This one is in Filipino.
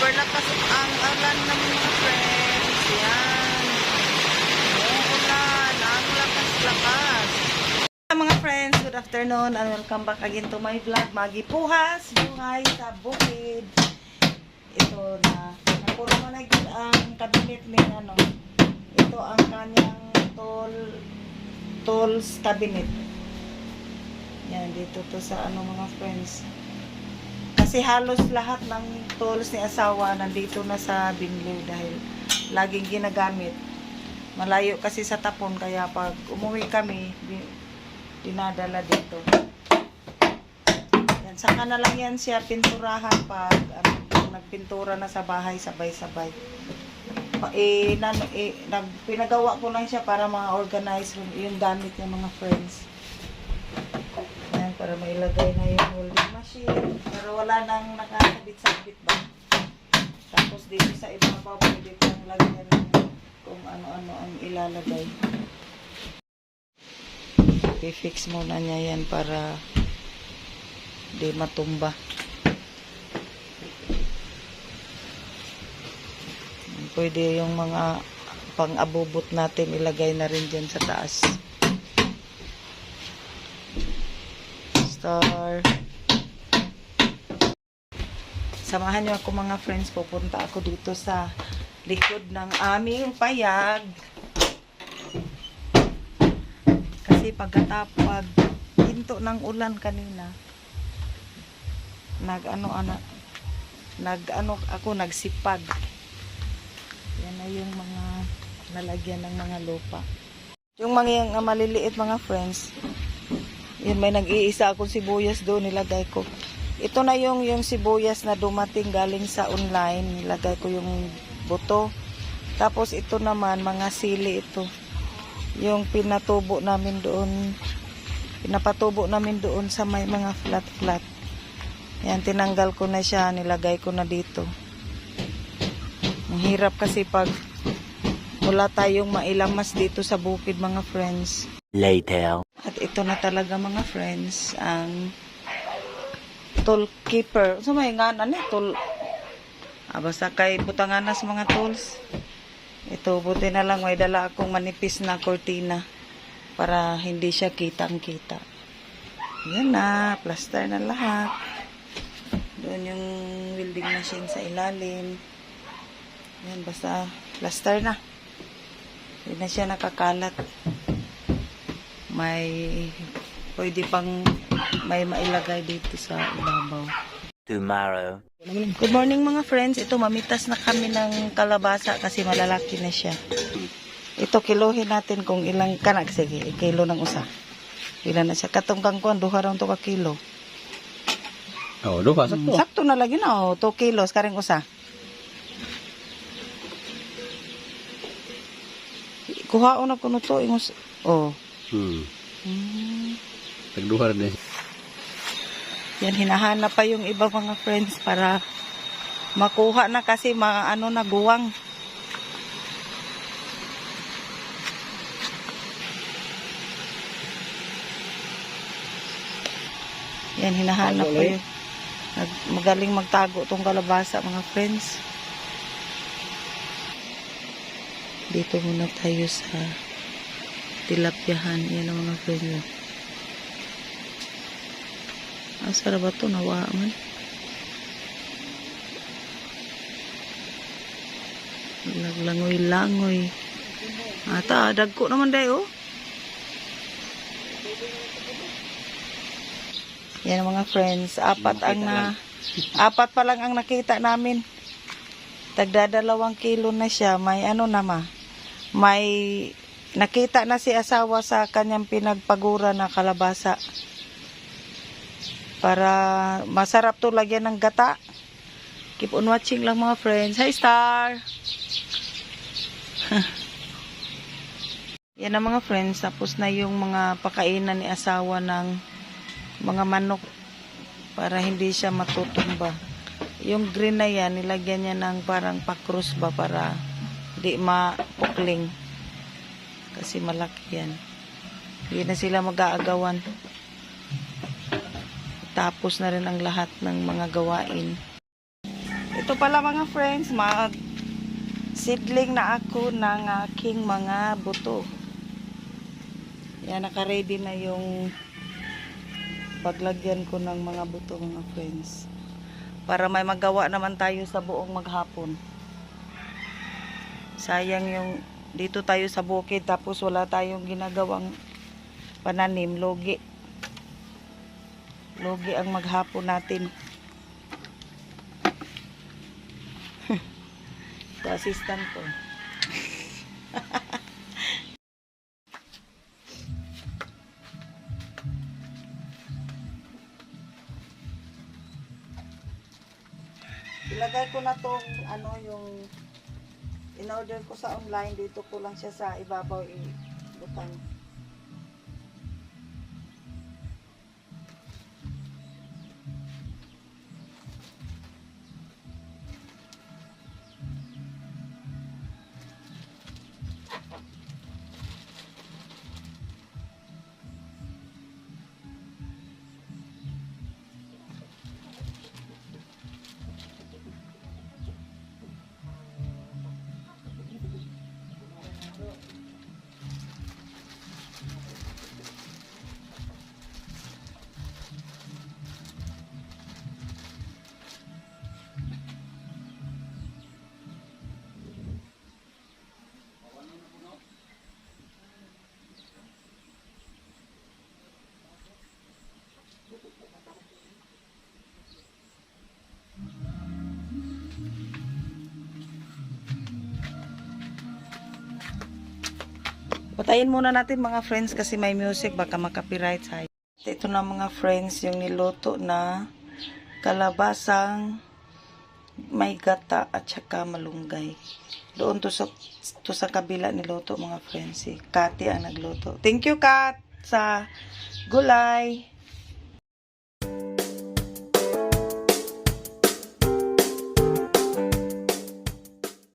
Super lakas ang ulan ng mga friends. Yan. Umuulan. Ang lakas-lakas. Mga friends, good afternoon and welcome back again to my vlog. Magipuhas, buhay sa bukid. Ito na. Napuro mo na ang cabinet ni ano. Ito ang kanyang tools cabinet. Yan, dito to sa ano mga friends. Kasi halos lahat ng tools ni asawa nandito na sa Bingley dahil laging ginagamit. Malayo kasi sa Tapon kaya pag umuwi kami, dinadala dito. Yan, saka na lang yan siya pinturahan pag nagpintura na sa bahay sabay-sabay. Pinagawa ko lang siya para ma-organize yung gamit ng mga friends. Yan, para mailagay na yung welding machine. Pero wala nang nakakabit-sabit ba. Tapos dito sa ibabaw, pwede kong lagyan kung ano-ano ang ilalagay. I-fix muna niya yan para di matumba. Pwede yung mga pang-abubot natin ilagay na rin dyan sa taas. Star. Samahan niyo ako mga friends. Pupunta ako dito sa likod ng aming payag. Kasi pagkatapag hinto ng ulan kanina, nagsipag. Yan na yung mga lalagyan ng mga lupa. Yung mga maliliit mga friends, yun may nag-iisa akong sibuyas doon, nilagay ko. Ito na yung sibuyas na dumating galing sa online, nilagay ko yung buto. Tapos ito naman, mga sili ito. Yung pinapatubo namin doon sa may mga flat-flat. Yan, tinanggal ko na siya, nilagay ko na dito. Ang hirap kasi pag wala tayong mailamas dito sa bukid mga friends. Later. At ito na talaga mga friends, ang tool keeper. So may nga na tool. Basta kay butangan na sa mga tools. Ito, buti na lang may dala akong manipis na kortina para hindi siya kitang-kita. Yan na, plaster na lahat. Doon yung welding machine sa ilalim. Yan, basta plaster na. Hindi na siya nakakalat. Pwede pang may mailagay dito sa ibabaw. Tomorrow. Good morning mga friends. Ito, mamitas na kami ng kalabasa kasi malalaki na siya. Ito, kilohin natin kung ilang kanak. Sige, kilo ng usa. Ilan na siya. Katong kangkuan, duha raw to ka kilo. Oh, duha. Sakto. Sakto na lagi na. 2 kilos, karing usa. Kuhaon ako no to. Ingos. Oh. Tagduha rin. Yan, hinahanap pa yung iba mga friends para makuha na kasi na guwang. Yan, hinahanap pa yung magaling magtago tong kalabasa mga friends. Dito muna tayo sa tilapyahan. Yan ang mga friends. Asara ba ito? Nawa man. Langoy-langoy. Ata, dagko naman dayo. Yan mga friends. Apat pa lang ang nakita namin. Tagdadalawang kilo na siya. May may nakita na si asawa sa kanyang pinagpagura na kalabasa. Para masarap to lagyan ng gata. Keep on watching lang mga friends. Hi Star! Yan ang mga friends. Tapos na yung mga pakainan ni asawa ng mga manok para hindi siya matutumba. Yung green na yan, nilagyan niya ng parang pakrus ba para di mapukling. Kasi malaki yan. Hindi na sila mag-aagawan. Tapos na rin ang lahat ng mga gawain. Ito pala mga friends, mag seedling na ako ng aking mga buto. Yan, naka-ready na yung paglagyan ko ng mga buto mga friends. Para may magawa naman tayo sa buong maghapon. Sayang yung dito tayo sa bukid tapos wala tayong ginagawang pananim, logi. Logi ang maghapon natin. Ito assistant ko. Ilagay ko na tong ano yung in-order ko sa online, dito ko lang siya sa ibabaw i-butang. Patayin muna natin mga friends kasi may music, baka makapiright tayo. Ito na mga friends yung niluto na kalabasang may gata at saka malunggay. Doon to sa kabila niluto mga friends. Si Kati ang nagluto. Thank you Kat sa gulay.